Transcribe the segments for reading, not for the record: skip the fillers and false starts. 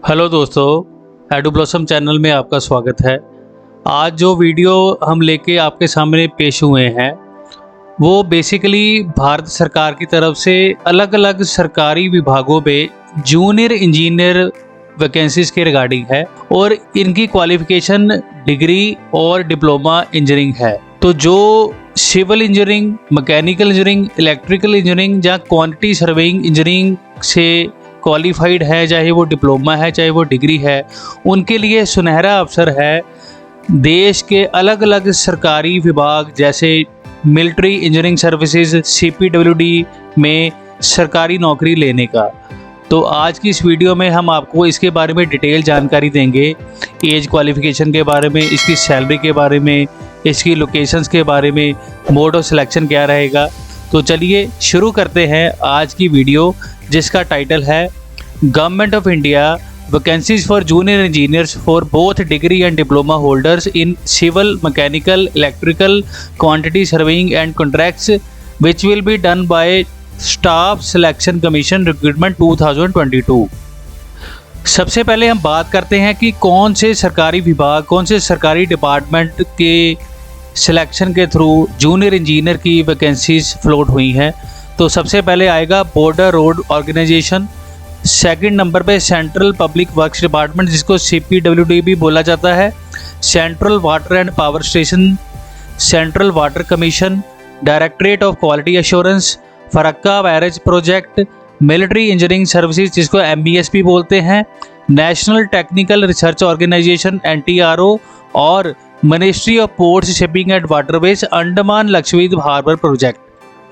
Hello दोस्तों, edu blossom channel में आपका स्वागत है। आज जो वीडियो हम लेके आपके सामने पेश हुए हैं वो बेसिकली भारत सरकार की तरफ से अलग अलग सरकारी विभागों में जूनियर इंजीनियर वैकेंसीज के रिगार्डिंग है और इनकी क्वालिफिकेशन डिग्री और डिप्लोमा इंजीनियरिंग है। तो जो civil engineering, mechanical engineering, electrical engineering या क्वांटिटी सर्वेइंग इंजीनियरिंग से क्वालिफाइड है, चाहे वो डिप्लोमा है चाहे वो डिग्री है, उनके लिए सुनहरा अवसर है देश के अलग अलग सरकारी विभाग जैसे मिलिट्री इंजीनियरिंग सर्विसेज CPWD में सरकारी नौकरी लेने का। तो आज की इस वीडियो में हम आपको इसके बारे में डिटेल जानकारी देंगे, एज क्वालिफिकेशन के बारे में, इसकी सैलरी के बारे में, इसकी लोकेशंस के बारे में, मोड ऑफ सिलेक्शन क्या रहेगा। तो चलिए शुरू करते हैं आज की वीडियो, जिसका टाइटल है government of India vacancies for junior engineers for both degree and diploma holders in civil, mechanical, electrical, quantity surveying and contracts which will be done by staff selection commission recruitment 2022। सबसे पहले हम बात करते हैं कि कौन से सरकारी विभाग, कौन से सरकारी डिपार्टमेंट के सिलेक्शन के थ्रू जूनियर इंजीनियर की वैकेंसीज फ्लोट हुई हैं। तो सबसे पहले आएगा border road organisation, second number पे सेंट्रल पब्लिक वर्क्स डिपार्टमेंट जिसको CPWD भी बोला जाता है, central water and power station, central water commission, directorate of quality assurance, Farakka barrage project, military engineering services जिसको MES भी बोलते हैं, national technical research organisation NTRO और ministry of ports, shipping and waterways, Andaman Lakshadweep harbour project.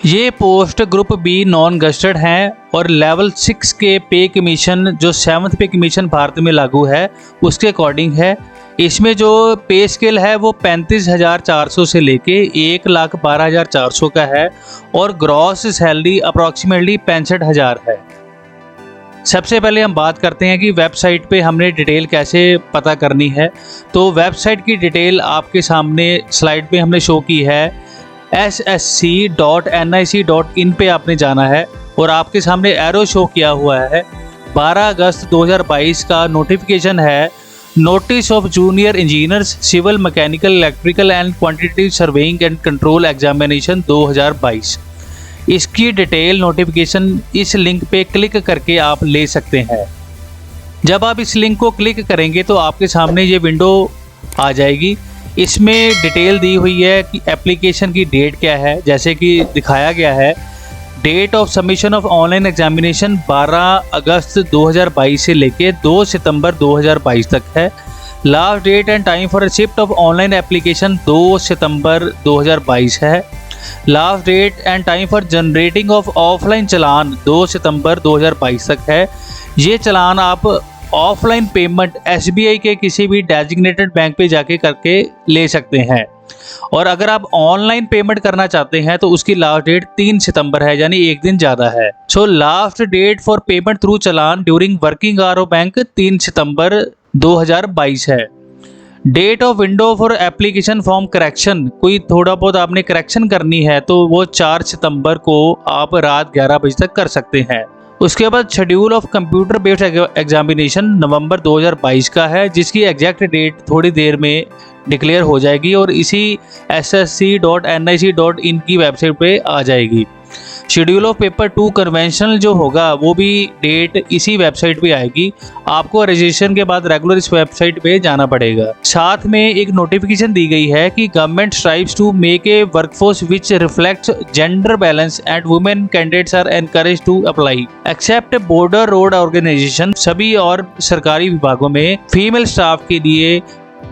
ये post group B non gazetted हैं और level 6 के पे कमीशन जो 7th पे कमीशन भारत में लागू है उसके अकॉर्डिंग है। इसमें जो पे स्केल है वो 35,400 से लेके 1,12,400 का है और ग्रॉस सैलरी अप्रॉक्सीमेटली 65,000 है। सबसे पहले हम बात करते हैं कि वेबसाइट पे हमने डिटेल कैसे पता करनी है। तो वेबसाइट की डिटेल आपके सामने स्लाइड पे हमने शो की है, ssc.nic.in पे आपने जाना है और आपके सामने एरो शो किया हुआ है। 12 अगस्त 2022 का नोटिफिकेशन है, notice of junior engineers civil, mechanical, electrical and quantity surveying and control examination 2022। इसकी डिटेल नोटिफिकेशन इस लिंक पे क्लिक करके आप ले सकते हैं। जब आप इस लिंक को क्लिक करेंगे तो आपके सामने ये विंडो आ जाएगी। इसमें डिटेल दी हुई है कि एप्लीकेशन की डेट क्या है, जैसे कि दिखाया गया है date of submission of online examination 12 अगस्त 2022 से लेके 2 सितंबर 2022 तक है। Last date and time for receipt of online application 2 सितंबर 2022 है। Last date and time for generating of offline चालान 2 सितंबर 2022 तक है। ये चालान आप ऑफलाइन पेमेंट SBI के किसी भी डेजिग्नेटेड बैंक पे जाके करके ले सकते हैं और अगर आप ऑनलाइन पेमेंट करना चाहते हैं तो उसकी लास्ट डेट 3 सितंबर है, यानी एक दिन ज़्यादा है। So last date for payment through challan during working hour of bank 3 सितंबर 2022 है। Date of window for application form correction, कोई थोड़ा बहुत आपने करेक्शन करनी है तो वो 4 सितंबर को आप रात 11 बजे तक कर सकते हैं। उसके बाद schedule of computer based examination नवंबर 2022 का है, जिसकी एग्जैक्ट डेट थोड़ी देर में डिक्लेयर हो जाएगी और इसी ssc.nic.in की वेबसाइट पे आ जाएगी। शेड्यूल ऑफ पेपर 2 कन्वेंशनल जो होगा वो भी डेट इसी वेबसाइट पे आएगी। आपको रजिस्ट्रेशन के बाद रेगुलर इस वेबसाइट पे जाना पड़ेगा। साथ में एक नोटिफिकेशन दी गई है कि government strives to make a workforce which reflects gender balance and women candidates are encourage to apply except border road organisation. सभी और सरकारी विभागों में फीमेल स्टाफ के लिए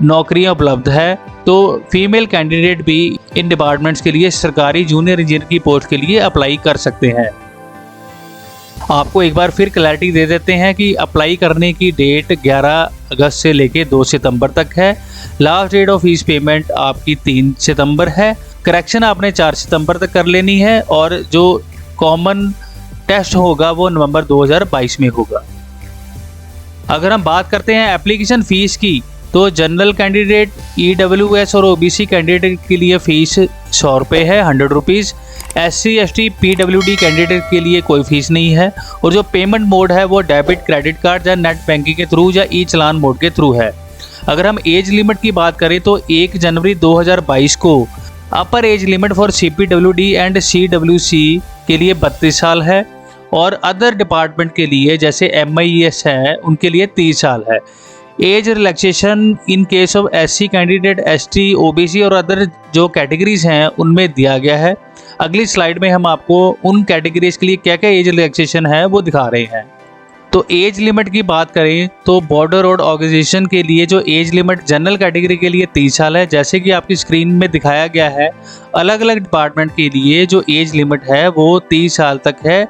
नौकरियां उपलब्ध है, तो फीमेल कैंडिडेट भी इन डिपार्टमेंट्स के लिए सरकारी जूनियर इंजीनियर की पोस्ट के लिए अप्लाई कर सकते हैं। आपको एक बार फिर क्लैरिटी दे देते हैं कि अप्लाई करने की डेट 11 अगस्त से लेके 2 सितंबर तक है। Last date of fees payment आपकी 3 सितंबर है। करेक्शन आपने 4 सितंबर तक कर लेनी है और जो कॉमन टेस्ट होगा वो नवंबर 2022 में होगा। अगर हम बात करते हैं एप्लीकेशन फ़ीस की, तो जनरल कैंडिडेट, EWS और OBC कैंडिडेट के लिए फ़ीस 100 रुपये है, 100 rupees. SC ST PWD candidate के लिए कोई फ़ीस नहीं है। और जो पेमेंट मोड है वो डेबिट, क्रेडिट कार्ड या नेट बैंकिंग के थ्रू या ई चलान मोड के थ्रू है। अगर हम एज लिमिट की बात करें तो 1 जनवरी 2022 को अपर age limit for CPWD and CWC के लिए 32 साल है और अदर डिपार्टमेंट के लिए जैसे MIS है उनके लिए 30 साल है। Age relaxation in case of SC candidate, ST, OBC और अदर जो कैटेगरीज हैं उनमें दिया गया है। अगली स्लाइड में हम आपको उन कैटेगरीज के लिए क्या क्या एज रिलैक्सेशन है वो दिखा रहे हैं। तो एज लिमिट की बात करें तो बॉर्डर रोड ऑर्गेनाइजेशन के लिए जो एज लिमिट जनरल कैटेगरी के लिए 30 साल है, जैसे कि आपकी स्क्रीन में दिखाया गया है। अलग अलग डिपार्टमेंट के लिए जो एज लिमिट है वो 30 साल तक है,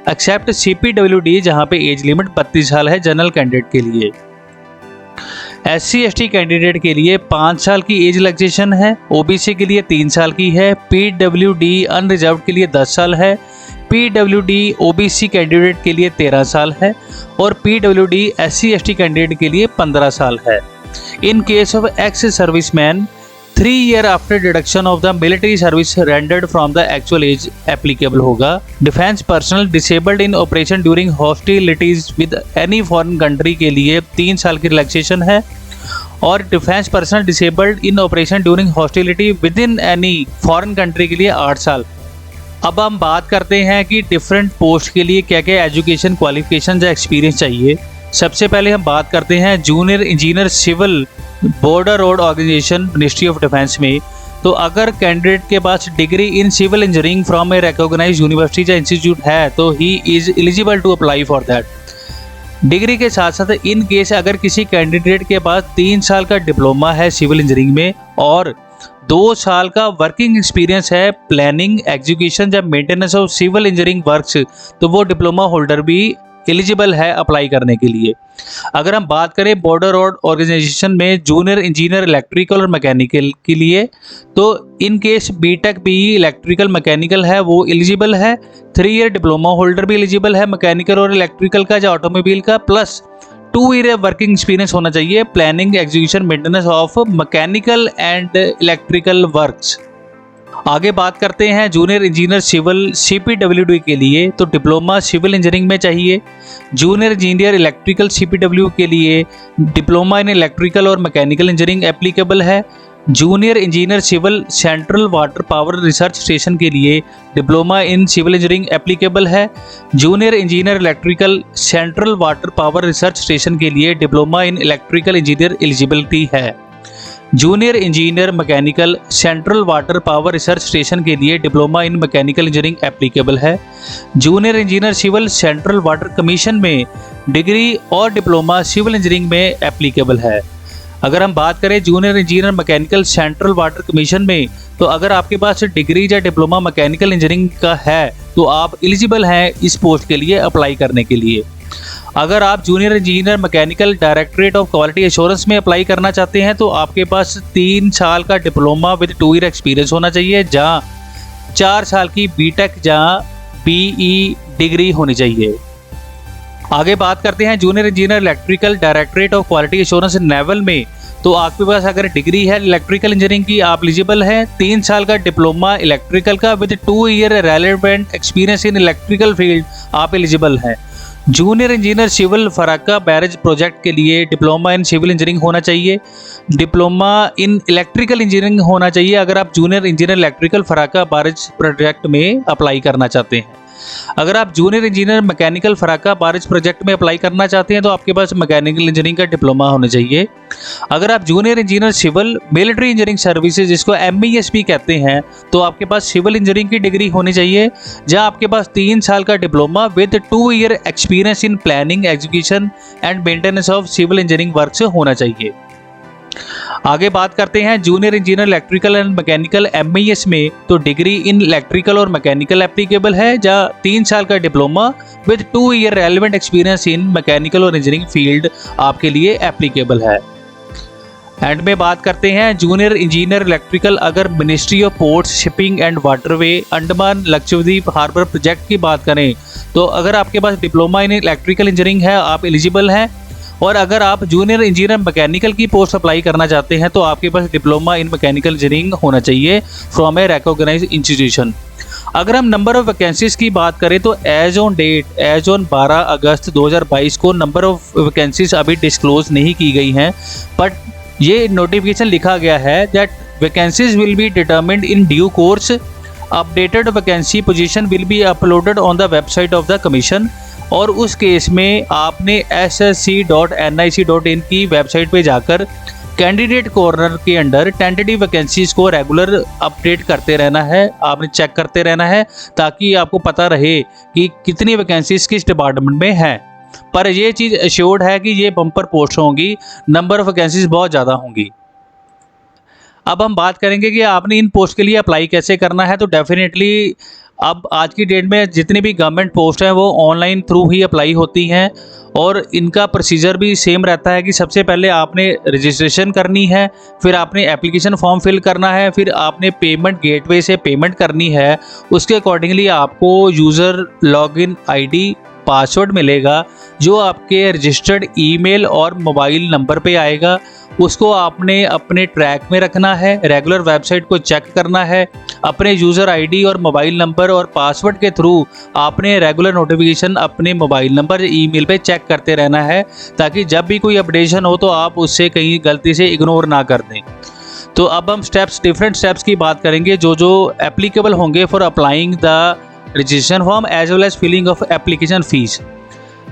एक्सेप्ट CPWD जहां पे एज लिमिट 32 साल है जनरल कैंडिडेट के लिए। SC ST कैंडिडेट के लिए 5 साल की एज रिलैक्सेशन है, OBC के लिए 3 साल की है, PWD अनरिजर्व्ड के लिए 10 साल है, PWD OBC कैंडिडेट के लिए 13 साल है और PWD SC ST कैंडिडेट के लिए 15 साल है। In case of ex serviceman 3 year after deduction of the military service rendered from the actual age applicable होगा। Defence personnel disabled in operation during hostilities with any foreign country के लिए 3 साल की relaxation है और defence personnel disabled in operation during hostility with in any foreign country के लिए 8 साल। अब हम बात करते हैं कि डिफरेंट पोस्ट के लिए क्या क्या एजुकेशन, क्वालिफिकेशन या एक्सपीरियंस चाहिए। सबसे पहले हम बात करते हैं junior engineer civil border road organisation ministry of defence में। तो अगर कैंडिडेट के पास degree in civil engineering from a recognised university या इंस्टीट्यूट है तो he is eligible to apply for that. Degree के साथ साथ इन केस अगर किसी कैंडिडेट के पास 3 साल का डिप्लोमा है सिविल इंजीनियरिंग में और 2 साल का वर्किंग एक्सपीरियंस है प्लानिंग, एग्जीक्यूशन या maintenance of civil engineering works, तो वो डिप्लोमा होल्डर भी एलिजिबल है अप्लाई करने के लिए। अगर हम बात करें बॉर्डर रोड ऑर्गेनाइजेशन में जूनियर इंजीनियर इलेक्ट्रिकल और मैकेनिकल के लिए, तो in case BTech BE electrical mechanical है वो एलिजिबल है। 3 ईयर डिप्लोमा होल्डर भी एलिजिबल है मैकेनिकल और इलेक्ट्रिकल का या ऑटोमोबाइल का, प्लस 2 ईयर वर्किंग एक्सपीरियंस होना चाहिए planning, execution, maintenance of mechanical and electrical works. आगे बात करते हैं जूनियर इंजीनियर सिविल CPWD के लिए, तो डिप्लोमा सिविल इंजीनियरिंग में चाहिए। जूनियर इंजीनियर इलेक्ट्रिकल CPW के लिए डिप्लोमा इन इलेक्ट्रिकल और मैकेनिकल इंजीनियरिंग एप्लीकेबल है। Junior engineer civil central water power research station के लिए diploma in civil engineering applicable है। Junior engineer electrical central water power research station के लिए diploma in electrical engineer eligibility है। Junior engineer mechanical central water power research station के लिए diploma in mechanical engineering applicable है। Junior engineer civil central water commission में degree और diploma civil engineering में applicable है। अगर हम बात करें junior engineer mechanical central water commission में, तो अगर आपके पास डिग्री या डिप्लोमा मैकेनिकल इंजीनियरिंग का है तो आप एलिजिबल हैं इस पोस्ट के लिए अप्लाई करने के लिए। अगर आप junior engineer mechanical directorate of quality assurance में अप्लाई करना चाहते हैं तो आपके पास 3 साल का डिप्लोमा विद 2 ईयर एक्सपीरियंस होना चाहिए, जहाँ 4 साल की BTech या BE डिग्री होनी चाहिए। आगे बात करते हैं junior engineer electrical directorate of quality assurance naval में, तो आपके पास अगर डिग्री है इलेक्ट्रिकल इंजीनियरिंग की आप एलिजिबल हैं। 3 साल का डिप्लोमा इलेक्ट्रिकल का with 2 year relevant experience in electrical field आप एलिजिबल हैं। Junior engineer civil Farakka barrage project के लिए डिप्लोमा इन सिविल इंजीनियरिंग होना चाहिए, डिप्लोमा इन इलेक्ट्रिकल इंजीनियरिंग होना चाहिए अगर आप junior engineer electrical Farakka barrage project में अप्लाई करना चाहते हैं। अगर आप junior engineer mechanical Farakka barrage project में अप्लाई करना चाहते हैं तो आपके पास मैकेनिकल इंजीनियरिंग का डिप्लोमा होना चाहिए। अगर आप junior engineer civil military engineering services जिसको MES भी कहते हैं, तो आपके पास सिविल इंजीनियरिंग की डिग्री होनी चाहिए, जहां आपके पास 3 साल का diploma with 2 year experience in planning, execution and maintenance of civil engineering works होना चाहिए। आगे बात करते हैं junior engineer electrical and mechanical MES में, तो डिग्री इन इलेक्ट्रिकल और मैकेनिकल एप्लीकेबल है, जहाँ 3 साल का diploma with 2 year relevant experience in mechanical और इंजीनियरिंग फील्ड आपके लिए एप्लीकेबल है। एंड में बात करते हैं जूनियर इंजीनियर इलेक्ट्रिकल, अगर ministry of ports, shipping and waterway, Andaman Lakshadweep harbour project की बात करें तो अगर आपके पास डिप्लोमा इन इलेक्ट्रिकल इंजीनियरिंग है आप एलिजिबल हैं। और अगर आप जूनियर इंजीनियर मैकेनिकल की पोस्ट अप्लाई करना चाहते हैं तो आपके पास डिप्लोमा इन मैकेनिकल इंजीनियरिंग होना चाहिए फ्रॉम ए रिकॉग्नाइज्ड इंस्टीट्यूशन। अगर हम नंबर ऑफ वैकेंसीज की बात करें तो एज ऑन 12 अगस्त 2022 को नंबर ऑफ वैकेंसीज अभी डिस्क्लोज नहीं की गई हैं, बट ये नोटिफिकेशन लिखा गया है that vacancies will be determined in due course. Updated vacancy position will be uploaded on the website of the commission. और उस केस में आपने ssc.nic.in की वेबसाइट पे जाकर कैंडिडेट कॉर्नर के अंडर टेंटेटिव वैकेंसीज को रेगुलर अपडेट करते रहना है, आपने चेक करते रहना है ताकि आपको पता रहे कि कितनी वैकेंसीज किस डिपार्टमेंट में हैं। पर ये चीज़ एश्योर्ड है कि ये बम्पर पोस्ट होंगी, नंबर ऑफ वैकेंसीज बहुत ज़्यादा होंगी। अब हम बात करेंगे कि आपने इन पोस्ट के लिए अप्लाई कैसे करना है। तो डेफिनेटली अब आज की डेट में जितनी भी गवर्नमेंट पोस्ट हैं वो ऑनलाइन थ्रू ही अप्लाई होती हैं और इनका प्रोसीजर भी सेम रहता है कि सबसे पहले आपने रजिस्ट्रेशन करनी है, फिर आपने एप्लीकेशन फॉर्म फिल करना है, फिर आपने पेमेंट गेटवे से पेमेंट करनी है। उसके अकॉर्डिंगली आपको यूज़र लॉगिन आईडी पासवर्ड मिलेगा जो आपके रजिस्टर्ड ईमेल और मोबाइल नंबर पे आएगा। उसको आपने अपने ट्रैक में रखना है, रेगुलर वेबसाइट को चेक करना है, अपने यूज़र आईडी और मोबाइल नंबर और पासवर्ड के थ्रू आपने रेगुलर नोटिफिकेशन अपने मोबाइल नंबर ईमेल पे चेक करते रहना है ताकि जब भी कोई अपडेशन हो तो आप उससे कहीं गलती से इग्नोर ना कर दें। तो अब हम डिफरेंट स्टेप्स की बात करेंगे जो एप्लीकेबल होंगे for applying the registration form as well as filling of application fees.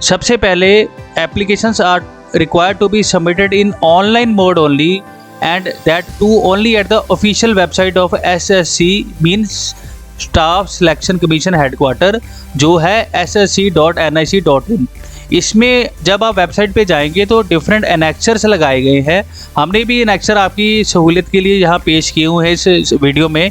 सबसे पहले applications are required to be submitted in online mode only and that too only at the official website of SSC means Staff Selection Commission Headquarter जो है ssc.nic.in। इसमें जब आप website पे जाएंगे तो डिफरेंट एनेक्चर्स लगाए गए हैं। हमने भी एनेक्चर आपकी सहूलियत के लिए यहाँ पेश किए हुए हैं इस वीडियो में।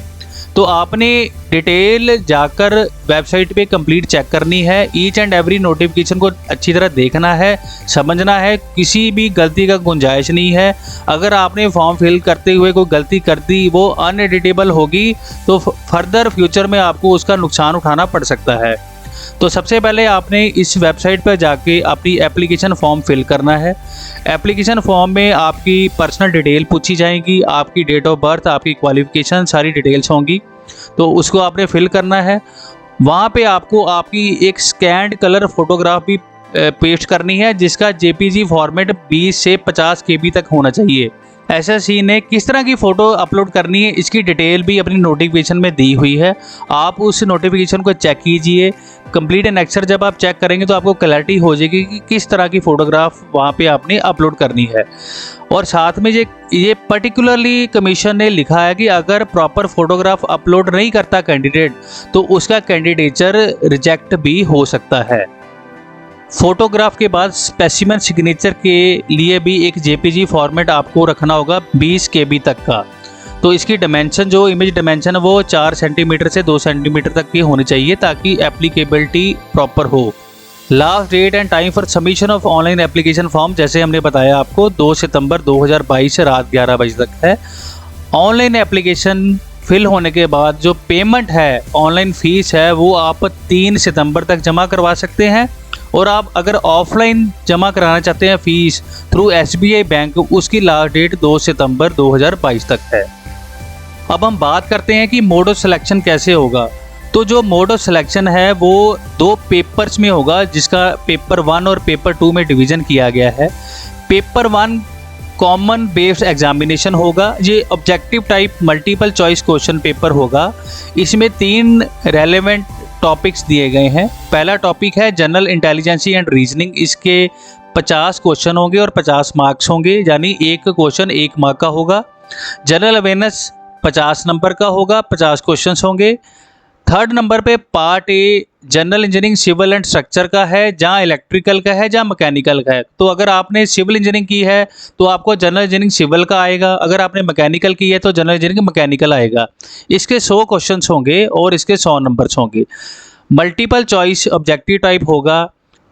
तो आपने डिटेल जाकर वेबसाइट पे कंप्लीट चेक करनी है, ईच एंड एवरी नोटिफिकेशन को अच्छी तरह देखना है, समझना है, किसी भी गलती का गुंजाइश नहीं है। अगर आपने फॉर्म फिल करते हुए कोई गलती कर दी वो अनएडिटेबल होगी तो फर्दर फ्यूचर में आपको उसका नुकसान उठाना पड़ सकता है। तो सबसे पहले आपने इस वेबसाइट पर जाके अपनी एप्लीकेशन फॉर्म फिल करना है। एप्लीकेशन फॉर्म में आपकी पर्सनल डिटेल पूछी जाएगी, आपकी डेट ऑफ बर्थ, आपकी क्वालिफिकेशन, सारी डिटेल्स होंगी। तो उसको आपने फिल करना है। वहाँ पे आपको आपकी एक स्कैन्ड कलर फोटोग्राफ भी पेस्ट करनी है जिसका JPG फॉर्मेट 20 से 50 KB तक होना चाहिए। SSC ने किस तरह की फ़ोटो अपलोड करनी है इसकी डिटेल भी अपनी नोटिफिकेशन में दी हुई है। आप उस नोटिफिकेशन को चेक कीजिए। कंप्लीट एनेक्चर जब आप चेक करेंगे तो आपको क्लैरिटी हो जाएगी कि किस तरह की फ़ोटोग्राफ वहाँ पे आपने अपलोड करनी है। और साथ में ये पर्टिकुलरली कमीशन ने लिखा है कि अगर प्रॉपर फोटोग्राफ अपलोड नहीं करता कैंडिडेट तो उसका कैंडिडेचर रिजेक्ट भी हो सकता है। फोटोग्राफ के बाद स्पेसिमेन सिग्नेचर के लिए भी एक JPG फॉर्मेट आपको रखना होगा 20 KB तक का। तो इसकी डायमेंशन जो इमेज डायमेंशन है वो 4 सेंटीमीटर से 2 सेंटीमीटर तक की होनी चाहिए ताकि एप्लीकेबिलिटी प्रॉपर हो। Last date and time for submission of online application form जैसे हमने बताया आपको 2 सितंबर 2022 से रात 11 बजे तक है। ऑनलाइन एप्लीकेशन फिल होने के बाद जो पेमेंट है, ऑनलाइन फ़ीस है, वो आप 3 सितंबर तक जमा करवा सकते हैं। और आप अगर ऑफलाइन जमा कराना चाहते हैं फ़ीस थ्रू SBI बैंक, उसकी लास्ट डेट 2 सितंबर 2022 तक है। अब हम बात करते हैं कि मोड ऑफ सिलेक्शन कैसे होगा। तो जो मोड ऑफ सिलेक्शन है वो 2 पेपर्स में होगा जिसका पेपर 1 और पेपर 2 में डिवीज़न किया गया है। पेपर 1 कॉमन बेस्ड एग्जामिनेशन होगा। ये objective type multiple choice question paper होगा। इसमें 3 रेलेवेंट टॉपिक्स दिए गए हैं। पहला टॉपिक है जनरल इंटेलिजेंसी एंड रीजनिंग। इसके 50 क्वेश्चन होंगे और 50 मार्क्स होंगे, यानी एक क्वेश्चन 1 मार्क का होगा। जनरल अवेयरनेस 50 नंबर का होगा, 50 क्वेश्चंस होंगे। थर्ड नंबर पे part A general engineering civil and structure का है, जहाँ इलेक्ट्रिकल का है, जहाँ मैकेनिकल का है। तो अगर आपने सिविल इंजीनियरिंग की है तो आपको जनरल इंजीनियरिंग सिविल का आएगा, अगर आपने मैकेनिकल की है तो जनरल इंजीनियरिंग मैकेनिकल आएगा। इसके 100 क्वेश्चंस होंगे और इसके 100 नंबर्स होंगे। मल्टीपल चॉइस ऑब्जेक्टिव टाइप होगा।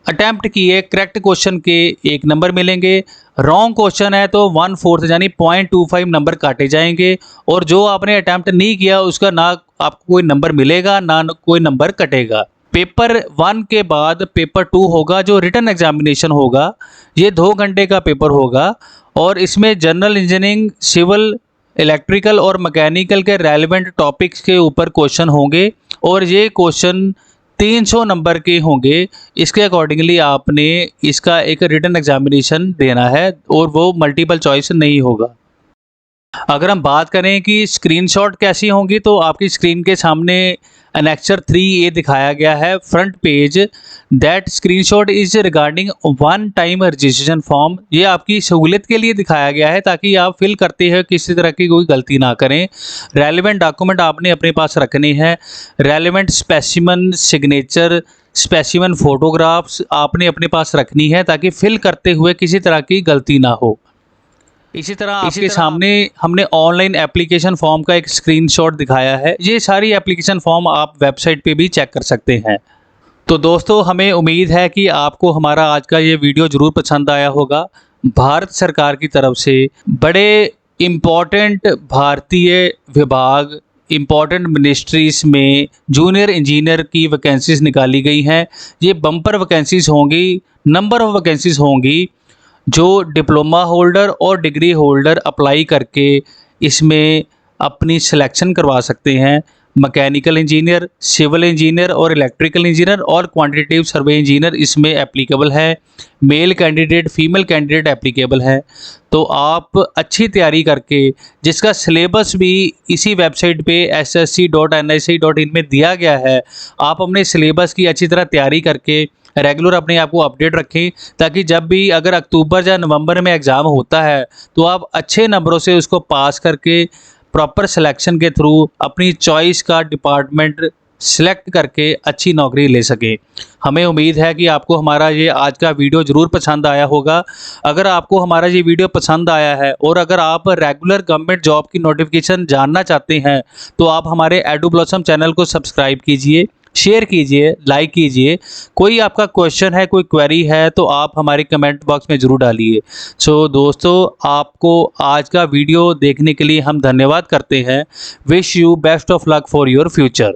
अटैम्प्ट किए करेक्ट क्वेश्चन के 1 नंबर मिलेंगे, रॉन्ग क्वेश्चन है तो 1/4 यानी 0.25 नंबर काटे जाएंगे। और जो आपने अटैम्प्ट नहीं किया उसका ना आपको कोई नंबर मिलेगा ना कोई नंबर कटेगा। पेपर 1 के बाद पेपर 2 होगा जो रिटन एग्जामिनेशन होगा। ये 2 घंटे का पेपर होगा और इसमें जनरल इंजीनियरिंग, सिविल, इलेक्ट्रिकल और मैकेनिकल के रेलेवेंट टॉपिक्स के ऊपर क्वेश्चन होंगे और ये क्वेश्चन 300 नंबर के होंगे। इसके अकॉर्डिंगली आपने इसका एक रिटन एग्जामिनेशन देना है और वो मल्टीपल चॉइस नहीं होगा। अगर हम बात करें कि स्क्रीनशॉट कैसी होंगी, तो आपकी स्क्रीन के सामने एनेक्चर 3A दिखाया गया है, front page. That screenshot is regarding one time registration form. ये आपकी सहूलियत के लिए दिखाया गया है ताकि आप फिल करते हैं किसी तरह की कोई गलती ना करें। रेलेवेंट डॉक्यूमेंट आपने अपने पास रखने हैं। Relevant specimen signature, specimen photographs आपने अपने पास रखनी है ताकि फिल करते हुए किसी तरह की गलती ना हो। इसी तरह आपके सामने हमने ऑनलाइन एप्लीकेशन फॉर्म का एक स्क्रीनशॉट दिखाया है। ये सारी एप्लीकेशन फॉर्म आप वेबसाइट पे भी चेक कर सकते हैं। तो दोस्तों, हमें उम्मीद है कि आपको हमारा आज का ये वीडियो ज़रूर पसंद आया होगा। भारत सरकार की तरफ से बड़े इम्पॉर्टेंट भारतीय विभाग, इम्पॉर्टेंट मिनिस्ट्रीज़ में जूनियर इंजीनियर की वैकेंसीज़ निकाली गई हैं। ये बम्पर वैकेंसीज़ होंगी, नंबर ऑफ़ वैकेंसीज़ होंगी जो डिप्लोमा होल्डर और डिग्री होल्डर अप्लाई करके इसमें अपनी सिलेक्शन करवा सकते हैं। मैकेनिकल इंजीनियर, सिविल इंजीनियर और इलेक्ट्रिकल इंजीनियर और क्वांटिटेटिव सर्वे इंजीनियर इसमें एप्लीकेबल है। Male candidate, female candidate applicable है। तो आप अच्छी तैयारी करके, जिसका सिलेबस भी इसी वेबसाइट पे ssc.nic.in में दिया गया है, आप अपने सिलेबस की अच्छी तरह तैयारी करके रेगुलर अपने आप को अपडेट रखें ताकि जब भी अगर अक्टूबर या नवंबर में एग्ज़ाम होता है तो आप अच्छे नंबरों से उसको पास करके प्रॉपर सिलेक्शन के थ्रू अपनी चॉइस का डिपार्टमेंट सिलेक्ट करके अच्छी नौकरी ले सकें। हमें उम्मीद है कि आपको हमारा ये आज का वीडियो ज़रूर पसंद आया होगा। अगर आपको हमारा ये वीडियो पसंद आया है और अगर आप रेगुलर गवर्नमेंट जॉब की नोटिफिकेशन जानना चाहते हैं तो आप हमारे एडू ब्लॉसम चैनल को सब्सक्राइब कीजिए, शेयर कीजिए, लाइक कीजिए। कोई आपका क्वेश्चन है, कोई क्वेरी है तो आप हमारे कमेंट बॉक्स में ज़रूर डालिए। सो दोस्तों, आपको आज का वीडियो देखने के लिए हम धन्यवाद करते हैं। Wish you best of luck for your future.